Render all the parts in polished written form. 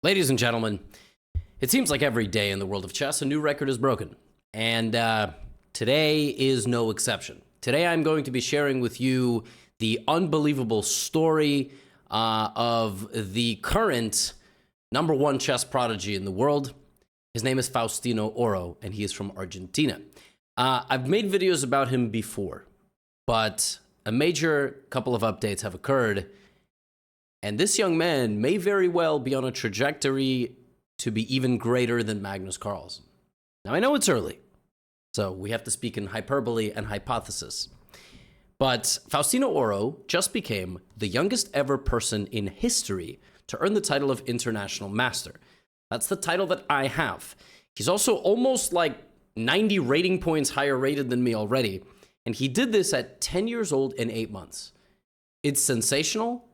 Ladies and gentlemen, it seems like every day in the world of chess, a new record is broken. And today is no exception. Today I'm going to be sharing with you the unbelievable story of the current #1 chess prodigy in the world. His name is Faustino Oro, and he is from Argentina. I've made videos about him before, but a major couple of updates have occurred. And this young man may very well be on a trajectory to be even greater than Magnus Carlsen. Now, I know it's early, so we have to speak in hyperbole and hypothesis. But Faustino Oro just became the youngest ever person in history to earn the title of International Master. That's the title that I have. He's also almost like 90 rating points higher rated than me already. And he did this at 10 years old and 8 months. It's sensational.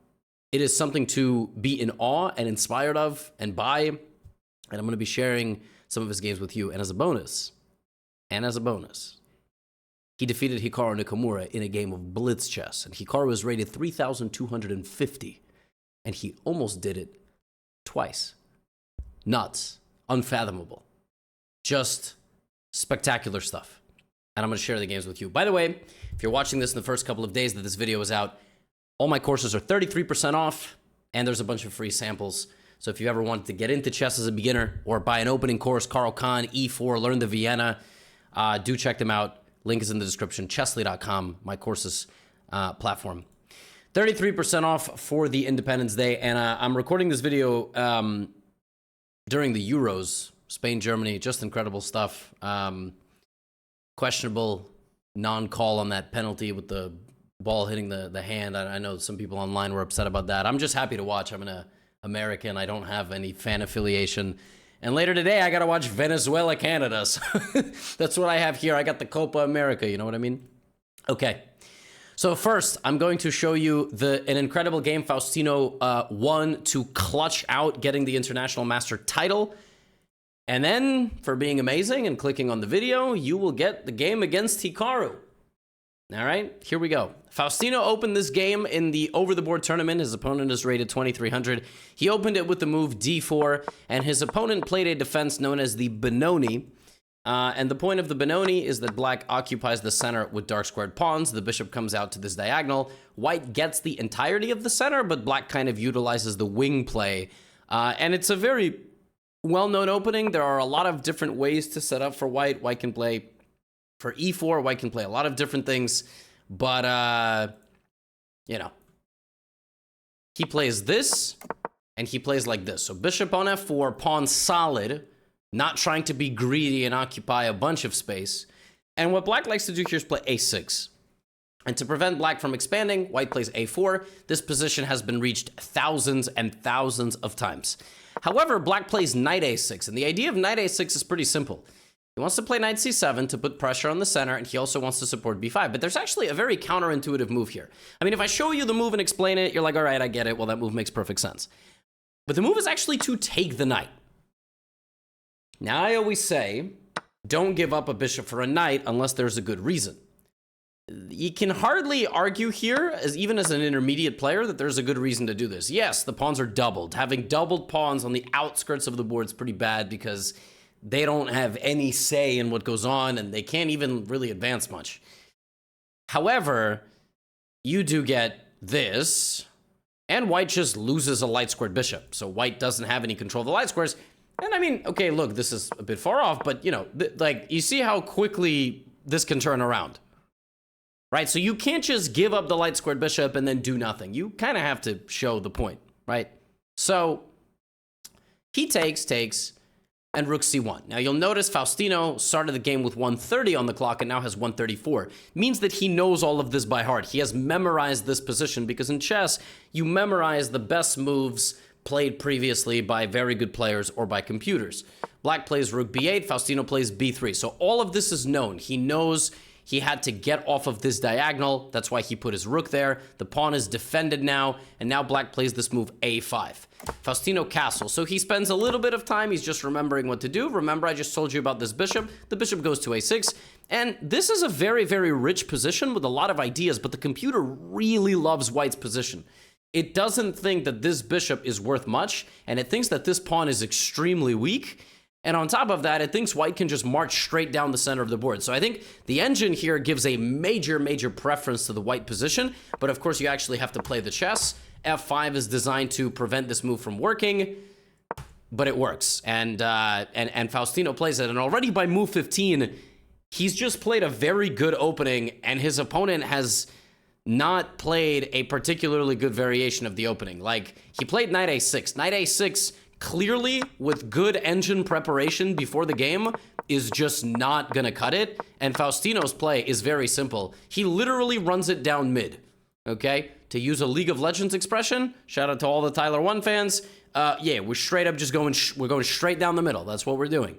It is something to be in awe and inspired of and by, and I'm going to be sharing some of his games with you. And as a bonus, he defeated Hikaru Nakamura in a game of blitz chess, and Hikaru was rated 3,250, and he almost did it twice. Nuts. Unfathomable. Just spectacular stuff. And I'm going to share the games with you. By the way, if you're watching this in the first couple of days that this video is out, all my courses are 33% off, and there's a bunch of free samples. So if you ever wanted to get into chess as a beginner or buy an opening course, Carl Kahn, E4, Learn the Vienna, do check them out. Link is in the description, chessly.com, my courses platform. 33% off for the Independence Day, and I'm recording this video during the Euros, Spain, Germany, just incredible stuff. Questionable non-call on that penalty with the ball hitting the hand. I know some people online were upset about that. I'm just happy to watch. I'm an American. I don't have any fan affiliation. And later today, I got to watch Venezuela, Canada. So that's what I have here. I got the Copa America. You know what I mean? Okay. So first, I'm going to show you an incredible game Faustino won to clutch out getting the International Master title. And then, for being amazing and clicking on the video, you will get the game against Hikaru. All right, here we go. Faustino opened this game in the over-the-board tournament. His opponent is rated 2,300. He opened it with the move d4, and his opponent played a defense known as the Benoni. And the point of the Benoni is that black occupies the center with dark squared pawns. The bishop comes out to this diagonal. White gets the entirety of the center, but black kind of utilizes the wing play. And it's a very well-known opening. There are a lot of different ways to set up for white. White can play for e4, white can play a lot of different things, but, you know, he plays this, and he plays like this. So bishop on f4, pawn solid, not trying to be greedy and occupy a bunch of space. And what black likes to do here is play a6. And to prevent black from expanding, white plays a4. This position has been reached thousands and thousands of times. However, black plays knight a6, and the idea of knight a6 is pretty simple. He wants to play knight c7 to put pressure on the center, and he also wants to support b5. But there's actually a very counterintuitive move here. I mean, if I show you the move and explain it, you're like, all right, I get it. Well, that move makes perfect sense. But the move is actually to take the knight. Now, I always say, don't give up a bishop for a knight unless there's a good reason. You can hardly argue here, even as an intermediate player, that there's a good reason to do this. Yes, the pawns are doubled. Having doubled pawns on the outskirts of the board is pretty bad because they don't have any say in what goes on, and they can't even really advance much. However, you do get this, and white just loses a light squared bishop. So white doesn't have any control of the light squares. And I mean, okay, look, this is a bit far off, but you know, like, you see how quickly this can turn around, right? So you can't just give up the light squared bishop and then do nothing. You kind of have to show the point, right? So he takes, and rook c1. Now, you'll notice Faustino started the game with 130 on the clock and now has 134. Means that he knows all of this by heart. He has memorized this position because in chess, you memorize the best moves played previously by very good players or by computers. Black plays rook b8, Faustino plays b3. So all of this is known. He knows he had to get off of this diagonal. That's why he put his rook there. The pawn is defended now, and now black plays this move a5. Faustino castle. So he spends a little bit of time. He's just remembering what to do. Remember, I just told you about this bishop. The bishop goes to a6. And this is a very, very rich position with a lot of ideas, but the computer really loves white's position. it doesn't think that this bishop is worth much, and it thinks that this pawn is extremely weak. And on top of that, it thinks white can just march straight down the center of the board. So I think the engine here gives a major, major preference to the white position. But of course, you actually have to play the chess. F5 is designed to prevent this move from working, but it works. And Faustino plays it. And already by move 15, he's just played a very good opening, and his opponent has not played a particularly good variation of the opening. Like, he played knight a6. Knight a6, clearly, with good engine preparation before the game, is just not gonna cut it. And Faustino's play is very simple. He literally runs it down mid, okay? To use a League of Legends expression, shout out to all the Tyler 1 fans, yeah, we're straight up just going, we're going straight down the middle. That's what we're doing.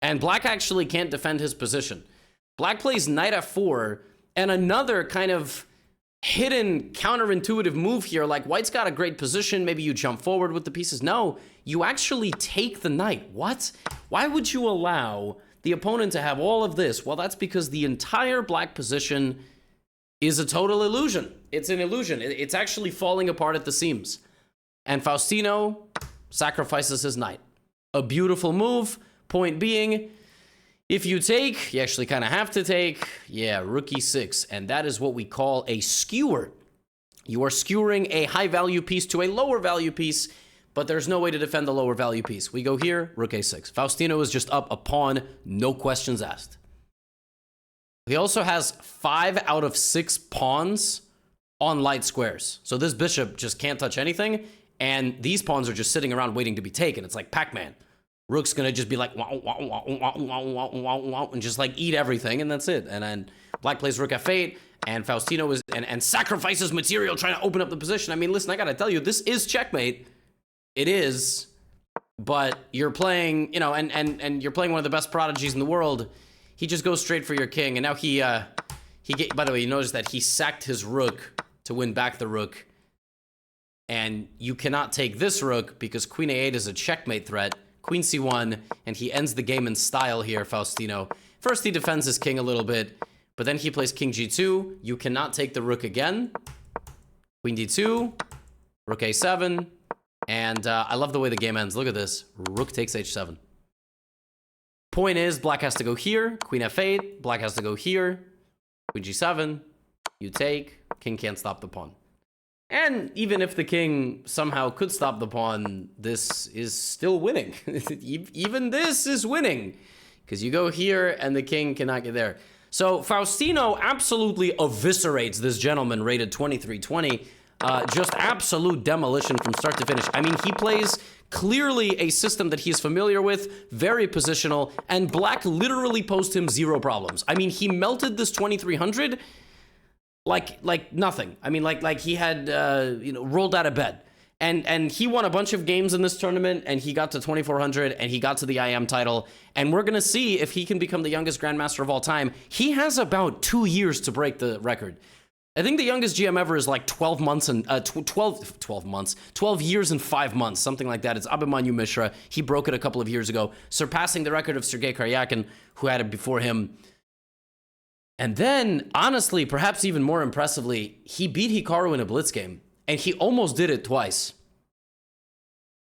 And black actually can't defend his position. Black plays knight f4, and another kind of hidden counterintuitive move here, like white's got a great position, maybe you jump forward with the pieces. No, you actually take the knight. What? Why would you allow the opponent to have all of this? Well, that's because the entire black position is a total illusion. It's an illusion. It's actually falling apart at the seams. And Faustino sacrifices his knight. A beautiful move. Point being, if you take, you actually kind of have to take, yeah, rook e6, and that is what we call a skewer. You are skewering a high-value piece to a lower-value piece, but there's no way to defend the lower-value piece. We go here, rook a6. Faustino is just up a pawn, no questions asked. He also has 5 out of 6 pawns on light squares. So this bishop just can't touch anything, and these pawns are just sitting around waiting to be taken. It's like Pac-Man. Rook's gonna just be like, wow, wow, wow, wow, wow, wow, wow, wow, and just like eat everything, and that's it. And then black plays rook f8, and Faustino is and sacrifices material trying to open up the position. I mean, listen, I gotta tell you, this is checkmate. It is, but you're playing, you know, and you're playing one of the best prodigies in the world. He just goes straight for your king, and now by the way, you notice that he sacked his rook to win back the rook, and you cannot take this rook because queen a8 is a checkmate threat. Queen c1, and he ends the game in style here, Faustino. First, he defends his king a little bit, but then he plays king g2. You cannot take the rook again. Queen d2, rook a7, and I love the way the game ends. Look at this. Rook takes h7. Point is, black has to go here. Queen f8. Black has to go here. Queen g7. You take. King can't stop the pawn. And even if the king somehow could stop the pawn, this is still winning. Even this is winning. Because you go here and the king cannot get there. So Faustino absolutely eviscerates this gentleman rated 2320. Just absolute demolition from start to finish. I mean, he plays clearly a system that he's familiar with, very positional, and black literally posed him 0 problems. I mean, he melted this 2300 like nothing. I mean, like he had, rolled out of bed. And he won a bunch of games in this tournament, and he got to 2400, and he got to the IM title. And we're going to see if he can become the youngest grandmaster of all time. He has about 2 years to break the record. I think the youngest GM ever is like 12 months and 12 years and 5 months, something like that. It's Abhimanyu Mishra. He broke it a couple of years ago, surpassing the record of Sergei Karyakin, who had it before him. And then, honestly, perhaps even more impressively, he beat Hikaru in a blitz game, and he almost did it twice.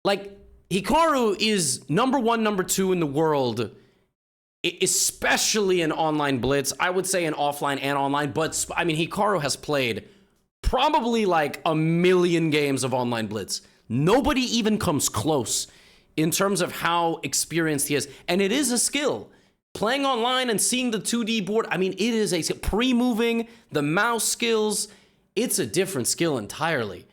Like, Hikaru is number 1, number 2 in the world, especially in online blitz. I would say in offline and online, but I mean, Hikaru has played probably like 1 million games of online blitz. Nobody even comes close in terms of how experienced he is, and it is a skill. Playing online and seeing the 2D board, I mean, it is a pre-moving, the mouse skills, it's a different skill entirely.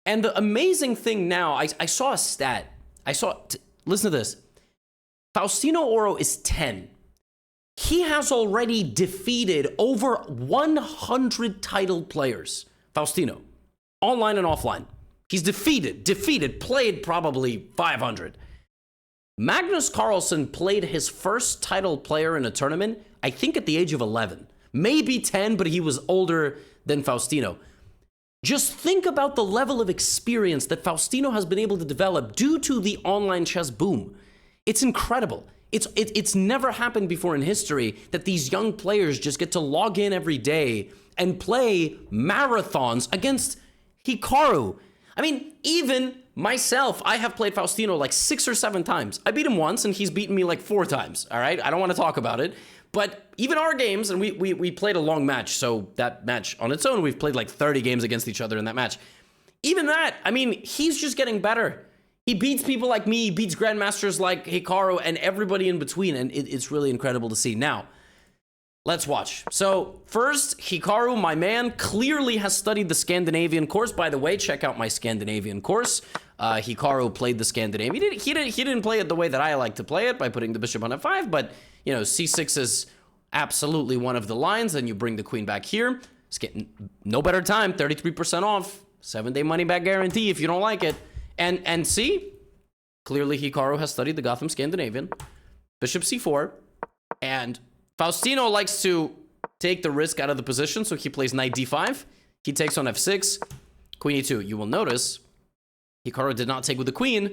And the amazing thing now, I saw a stat. Listen to this. Faustino Oro is 10. He has already defeated over 100 titled players. Faustino, online and offline. He's defeated, played probably 500. Magnus Carlsen played his first titled player in a tournament, I think at the age of 11. Maybe 10, but he was older than Faustino. Just think about the level of experience that Faustino has been able to develop due to the online chess boom. It's incredible. It's never happened before in history that these young players just get to log in every day and play marathons against Hikaru. I mean, even myself, I have played Faustino like 6 or 7 times. I beat him once, and he's beaten me like 4 times, all right? I don't want to talk about it. But even our games, and we played a long match, so that match on its own, we've played like 30 games against each other in that match. Even that, I mean, he's just getting better. He beats people like me, he beats grandmasters like Hikaru, and everybody in between, and it's really incredible to see. Now, let's watch. So first, Hikaru, my man, clearly has studied the Scandinavian course. By the way, check out my Scandinavian course. Hikaru played the Scandinavian. He didn't play it the way that I like to play it by putting the bishop on f5, but you know, c6 is absolutely one of the lines. Then you bring the queen back here. It's getting no better time. 33% off. 7-day money back guarantee if you don't like it. And see, clearly Hikaru has studied the Gotham Scandinavian. Bishop c4, and Faustino likes to take the risk out of the position, so he plays knight d5. He takes on f6, queen e2. You will notice Hikaru did not take with the queen,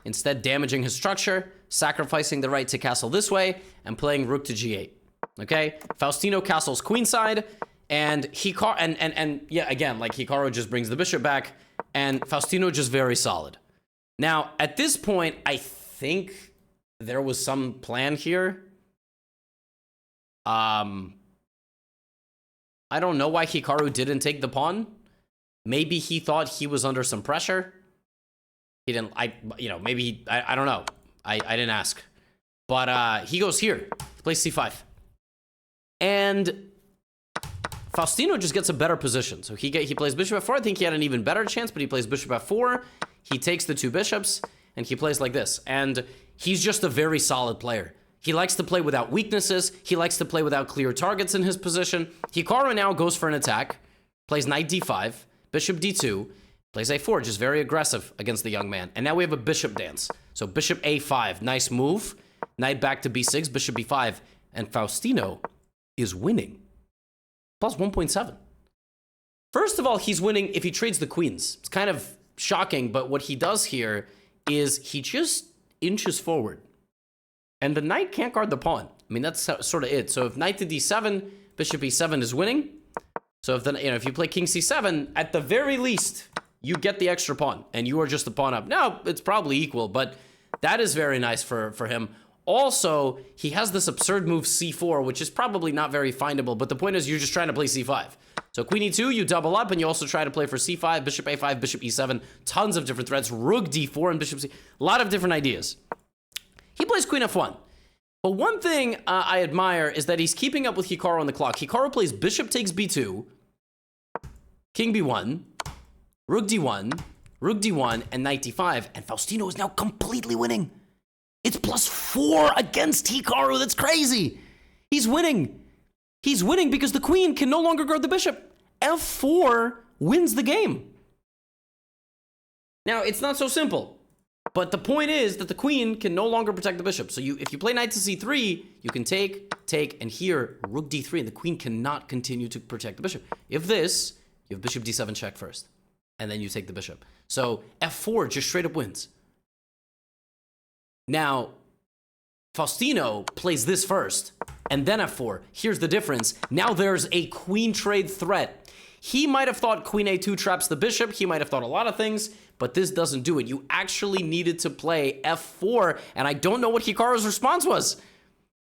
instead damaging his structure, sacrificing the right to castle this way, and playing rook to g8. Okay? Faustino castles queenside, and Hikaru, and yeah, again, like Hikaru just brings the bishop back, and Faustino just very solid. Now, at this point, I think there was some plan here. I don't know why Hikaru didn't take the pawn. Maybe he thought he was under some pressure. He didn't, maybe, I don't know. I didn't ask. But he goes here. He plays c5. And Faustino just gets a better position. So he plays bishop f4. I think he had an even better chance, but he plays bishop f4. He takes the 2 bishops, and he plays like this. And he's just a very solid player. He likes to play without weaknesses. He likes to play without clear targets in his position. Hikaru now goes for an attack, plays knight d5, bishop d2, plays a4, just very aggressive against the young man. And now we have a bishop dance. So bishop a5, nice move. Knight back to b6, bishop b5, and Faustino is winning. Plus 1.7. First of all, he's winning if he trades the queens. It's kind of shocking, but what he does here is he just inches forward. And the knight can't guard the pawn. I mean, that's sort of it. So if knight to d7, bishop e7 is winning. So if you play king c7, at the very least, you get the extra pawn, and you are just the pawn up. Now, it's probably equal, but that is very nice for him. Also, he has this absurd move c4, which is probably not very findable, but the point is you're just trying to play c5. So queen e2, you double up, and you also try to play for c5, bishop a5, bishop e7, tons of different threats, rook d4, and bishop c. A lot of different ideas. He plays queen f1. But one thing I admire is that he's keeping up with Hikaru on the clock. Hikaru plays bishop takes b2, king b1, rook d1, and knight d5, and Faustino is now completely winning. It's +4 against Hikaru. That's crazy. He's winning. He's winning because the queen can no longer guard the bishop. f4 wins the game. Now, it's not so simple. But the point is that the queen can no longer protect the bishop. So if you play knight to c3, you can take, and here, rook d3, and the queen cannot continue to protect the bishop. If this, you have bishop d7 check first, and then you take the bishop. So f4 just straight up wins. Now, Faustino plays this first, and then f4. Here's the difference. Now there's a queen trade threat. He might have thought queen a2 traps the bishop. He might have thought a lot of things, but this doesn't do it. You actually needed to play f4, and I don't know what Hikaru's response was.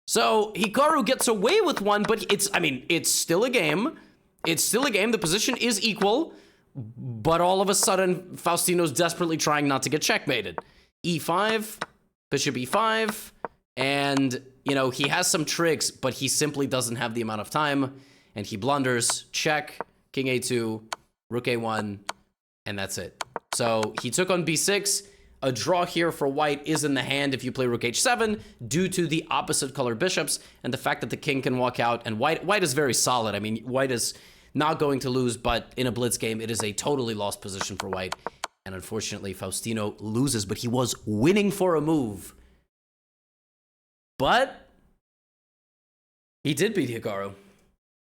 So Hikaru gets away with one, but it's still a game. It's still a game. The position is equal, but all of a sudden, Faustino's desperately trying not to get checkmated. e5, bishop e5, and, he has some tricks, but he simply doesn't have the amount of time, and he blunders, check, king a2, rook a1, and that's it. So he took on b6. A draw here for white is in the hand if you play rook h7 due to the opposite color bishops and the fact that the king can walk out. And white is very solid. I mean, white is not going to lose, but in a blitz game, it is a totally lost position for white. And unfortunately, Faustino loses, but he was winning for a move. But he did beat Hikaru.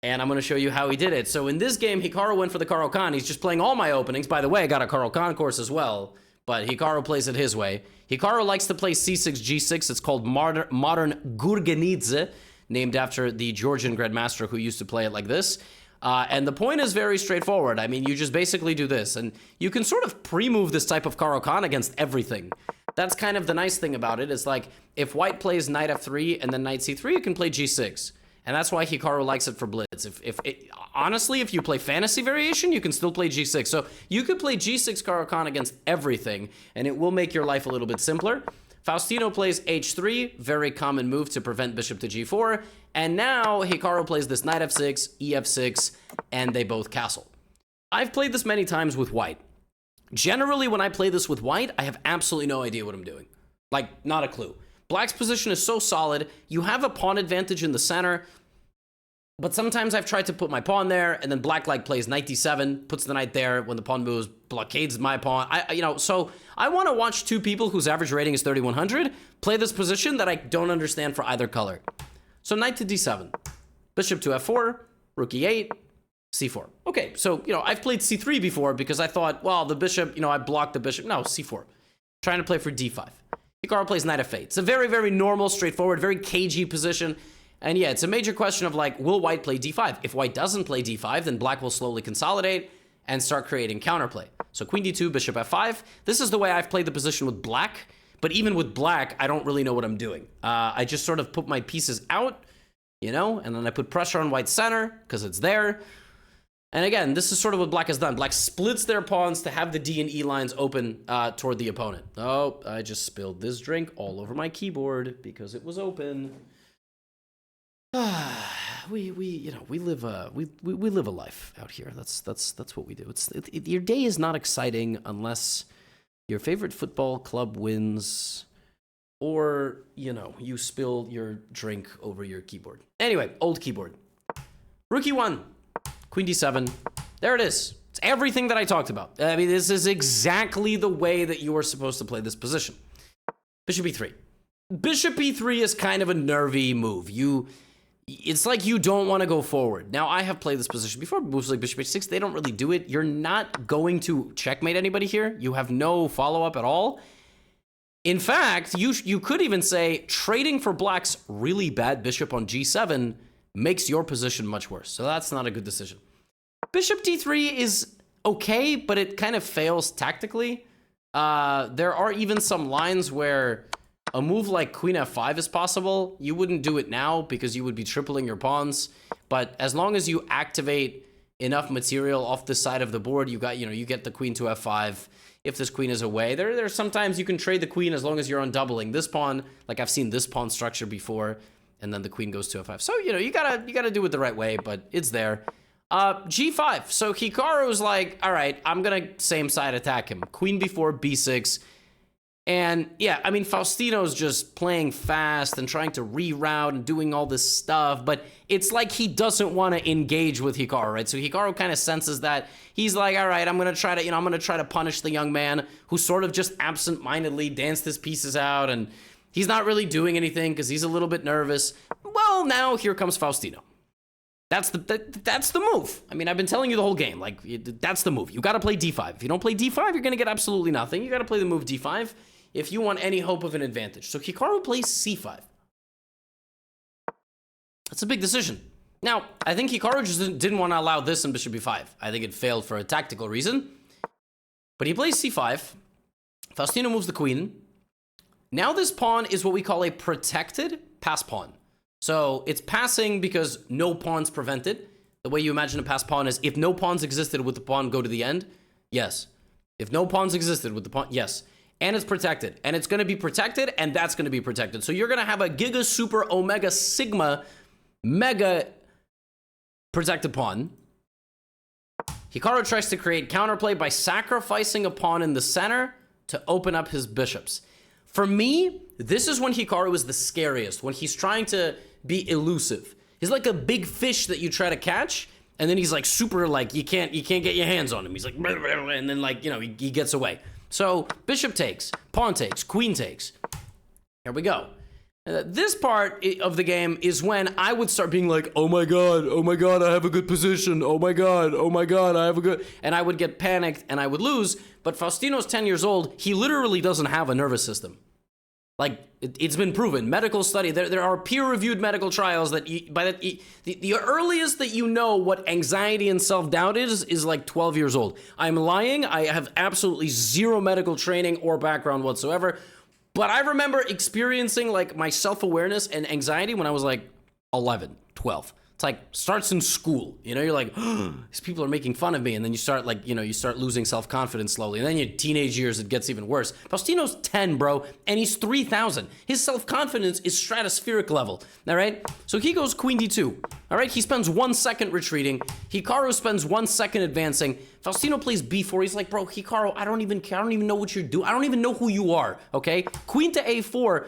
And I'm going to show you how he did it. So in this game, Hikaru went for the Caro-Kann. He's just playing all my openings. By the way, I got a Caro-Kann course as well. But Hikaru plays it his way. Hikaru likes to play c6, g6. It's called modern Gurgenidze, named after the Georgian grandmaster who used to play it like this. And the point is very straightforward. I mean, you just basically do this, and you can sort of pre-move this type of Caro-Kann against everything. That's kind of the nice thing about it. It's like, if white plays knight f3 and then knight c3, you can play g6. And that's why Hikaru likes it for blitz. Honestly, if you play fantasy variation, you can still play g6. So you could play g6 Caro-Kann against everything, and it will make your life a little bit simpler. Faustino plays h3, very common move to prevent bishop to g4. And now Hikaru plays this knight f6, ef6, and they both castle. I've played this many times with white. Generally, when I play this with white, I have absolutely no idea what I'm doing. Like, not a clue. Black's position is so solid. You have a pawn advantage in the center, but sometimes I've tried to put my pawn there, and then black like plays knight d7, puts the knight there. When the pawn moves, blockades my pawn. So I want to watch two people whose average rating is 3100 play this position that I don't understand for either color. So knight to d7, bishop to f4, rook e8, c4. Okay, so, I've played c3 before because I thought, well, the bishop, I blocked the bishop. No, c4. Trying to play for d5. Hikaru plays knight f8. It's a very, very normal, straightforward, very cagey position. And yeah, it's a major question of like, will white play d5? If white doesn't play d5, then black will slowly consolidate and start creating counterplay. So queen d2, bishop f5. This is the way I've played the position with black. But even with black, I don't really know what I'm doing. I just sort of put my pieces out, and then I put pressure on white's center because it's there. And again, this is sort of what black has done. Black splits their pawns to have the D and E lines open toward the opponent. Oh, I just spilled this drink all over my keyboard because it was open. We live a life out here. That's what we do. Your day is not exciting unless your favorite football club wins, or you spill your drink over your keyboard. Anyway, old keyboard. Rook e1, queen d7. There it is. It's everything that I talked about. I mean, this is exactly the way that you are supposed to play this position. Bishop e3. Bishop e3 is kind of a nervy move. It's like you don't want to go forward. Now, I have played this position before. Moves like bishop h6, they don't really do it. You're not going to checkmate anybody here. You have no follow-up at all. In fact, you could even say trading for black's really bad bishop on g7 makes your position much worse. So that's not a good decision. Bishop d3 is okay, but it kind of fails tactically. There are even some lines where a move like queen f5 is possible. You wouldn't do it now because you would be tripling your pawns. But as long as you activate enough material off this side of the board, you get the queen to f5. If this queen is away, there's sometimes you can trade the queen as long as you're undoubling this pawn. Like I've seen this pawn structure before, and then the queen goes to f5. So you gotta do it the right way, but it's there. G5. So Hikaru's like, all right, I'm gonna same side attack him. Queen b4, b6. And yeah, I mean, Faustino's just playing fast and trying to reroute and doing all this stuff, but it's like he doesn't want to engage with Hikaru, right? So Hikaru kind of senses that. He's like, all right, I'm going to try to punish the young man who sort of just absent-mindedly danced his pieces out, and he's not really doing anything because he's a little bit nervous. Well, now here comes Faustino. That's the move. I mean, I've been telling you the whole game. Like, that's the move. You got to play d5. If you don't play d5, you're going to get absolutely nothing. You got to play the move d5 if you want any hope of an advantage. So Hikaru plays c5. That's a big decision. Now, I think Hikaru just didn't want to allow this in bishop b5. I think it failed for a tactical reason. But he plays c5. Faustino moves the queen. Now this pawn is what we call a protected pass pawn. So it's passing because no pawns prevent it. The way you imagine a pass pawn is if no pawns existed, would the pawn go to the end? Yes. If no pawns existed, would the pawn? Yes. And it's protected. And it's going to be protected, and that's going to be protected. So you're going to have a giga super omega sigma mega protected pawn. Hikaru tries to create counterplay by sacrificing a pawn in the center to open up his bishops. For me, this is when Hikaru is the scariest, when he's trying to be elusive. He's like a big fish that you try to catch, and then he's like super, like, you can't get your hands on him. He's like, and then like, he gets away. So bishop takes, pawn takes, queen takes. Here we go. This part of the game is when I would start being like, oh my god, I have a good position. Oh my god, I have a good... And I would get panicked and I would lose. But Faustino's 10 years old. He literally doesn't have a nervous system. Like, it's been proven. Medical study. There are peer-reviewed medical trials that the earliest that you know what anxiety and self-doubt is like 12 years old. I'm lying. I have absolutely zero medical training or background whatsoever. But I remember experiencing like my self-awareness and anxiety when I was like 11, 12. It's like starts in school, you know, you're like, oh, these people are making fun of me. And then you start like, you know, you start losing self-confidence slowly. And then in your teenage years, it gets even worse. Faustino's 10, bro, and he's 3,000. His self-confidence is stratospheric level, all right? So he goes queen d2, all right? He spends 1 second retreating. Hikaru spends 1 second advancing. Faustino plays b4. He's like, bro, Hikaru, I don't even care. I don't even know what you're doing. I don't even know who you are, okay? Queen to a4.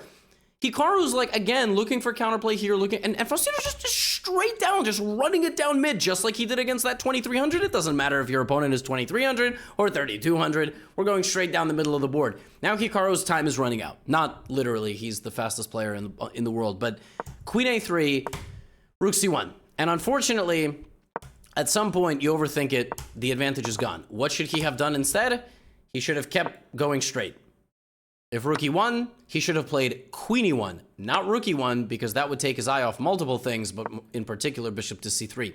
Hikaru's like, again, looking for counterplay here, and Faustino's just straight down, just running it down mid, just like he did against that 2300. It doesn't matter if your opponent is 2300 or 3200. We're going straight down the middle of the board. Now Hikaru's time is running out. Not literally, he's the fastest player in the world, but queen a3, rook c1. And unfortunately, at some point, you overthink it, the advantage is gone. What should he have done instead? He should have kept going straight. If rook e1, he should have played queen e1, not rook e1, because that would take his eye off multiple things, but in particular, bishop to c3.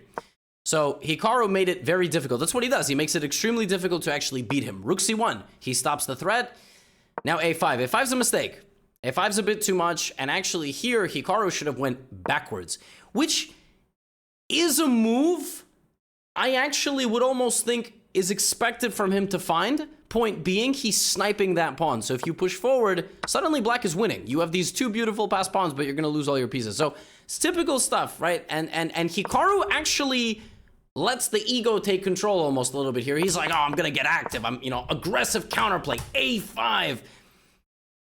So Hikaru made it very difficult. That's what he does. He makes it extremely difficult to actually beat him. Rook c1, he stops the threat. Now a5. a5's a mistake. a5's a bit too much, and actually here, Hikaru should have went backwards, which is a move I actually would almost think is expected from him to find. Point being, he's sniping that pawn. So if you push forward, suddenly black is winning. You have these two beautiful passed pawns, but you're going to lose all your pieces. So it's typical stuff, right? And Hikaru actually lets the ego take control almost a little bit here. He's like, oh, I'm going to get active. I'm, you know, aggressive counterplay, a5.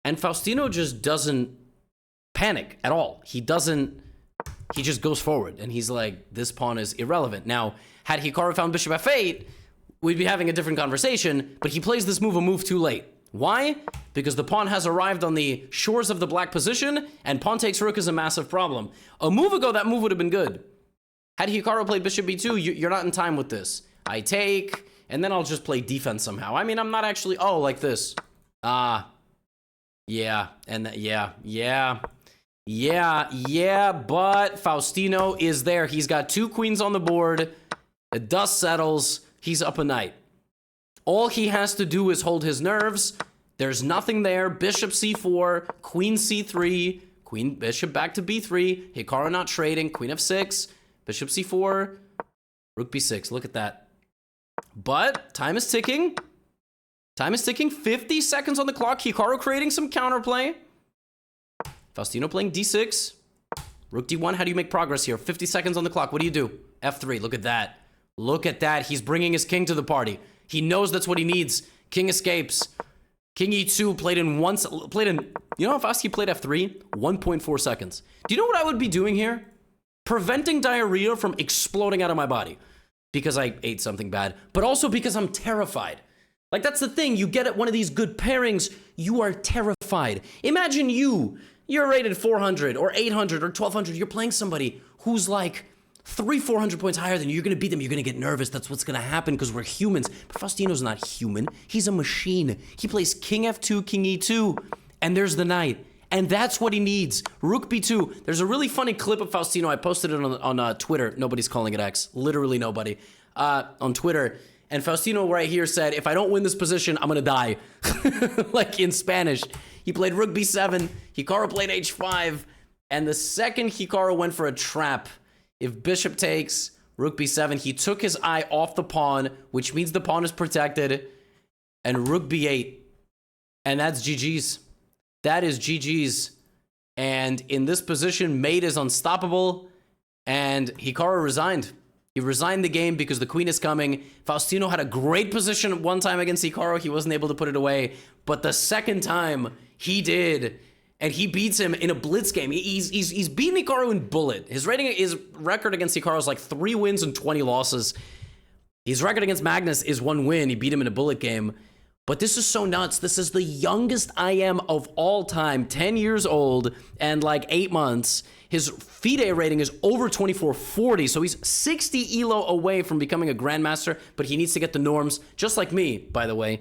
And Faustino just doesn't panic at all. He just goes forward. And he's like, this pawn is irrelevant. Now, had Hikaru found bishop f8, we'd be having a different conversation, but he plays this move a move too late. Why? Because the pawn has arrived on the shores of the black position, and pawn takes rook is a massive problem. A move ago, that move would have been good. Had Hikaru played bishop b2, you're not in time with this. I take, and then I'll just play defense somehow. I mean, I'm not actually, oh, like this. Yeah, and yeah, but Faustino is there. He's got two queens on the board. The dust settles. He's up a knight. All he has to do is hold his nerves. There's nothing there. Bishop c4, queen c3, queen bishop back to b3. Hikaru not trading. Queen f6, bishop c4, rook b6. Look at that. But time is ticking. Time is ticking. 50 seconds on the clock. Hikaru creating some counterplay. Faustino playing d6. Rook d1. How do you make progress here? 50 seconds on the clock. What do you do? f3. Look at that. Look at that. He's bringing his king to the party. He knows that's what he needs. King escapes. King e2 played in, you know how fast he played f3? 1.4 seconds. Do you know what I would be doing here? Preventing diarrhea from exploding out of my body. Because I ate something bad, but also because I'm terrified. Like, that's the thing. You get at one of these good pairings, you are terrified. Imagine you're rated 400 or 800 or 1200. You're playing somebody who's like 400 points higher than you. You're going to beat them. You're going to get nervous. That's what's going to happen because we're humans. But Faustino's not human. He's a machine. He plays king f2, king e2, and there's the knight. And that's what he needs. Rook b2. There's a really funny clip of Faustino. I posted it on Twitter. Nobody's calling it X. Literally nobody. On Twitter. And Faustino right here said, if I don't win this position, I'm going to die. Like in Spanish. He played rook b7. Hikaru played h5. And the second Hikaru went for a trap, if bishop takes, rook b7, he took his eye off the pawn, which means the pawn is protected, and rook b8. And that's GG's. That is GG's. And in this position, mate is unstoppable, and Hikaru resigned. He resigned the game because the queen is coming. Faustino had a great position one time against Hikaru. He wasn't able to put it away, but the second time, he did. And he beats him in a blitz game. He's beaten Hikaru in bullet. His record against Hikaru is like 3 wins and 20 losses. His record against Magnus is 1 win. He beat him in a bullet game. But this is so nuts. This is the youngest IM of all time, 10 years old and like 8 months. His FIDE rating is over 2440, so he's 60 elo away from becoming a grandmaster, but he needs to get the norms, just like me, by the way.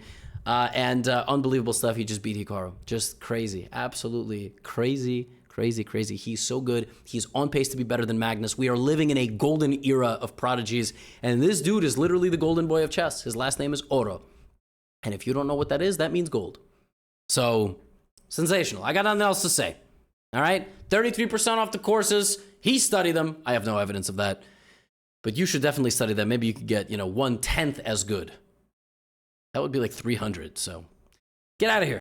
And unbelievable stuff. He just beat Hikaru. Just crazy. Absolutely crazy, crazy, crazy. He's so good. He's on pace to be better than Magnus. We are living in a golden era of prodigies. And this dude is literally the golden boy of chess. His last name is Oro. And if you don't know what that is, that means gold. So, sensational. I got nothing else to say. All right? 33% off the courses. He studied them. I have no evidence of that. But you should definitely study them. Maybe you could get, 1/10 as good. That would be like 300. So, get out of here.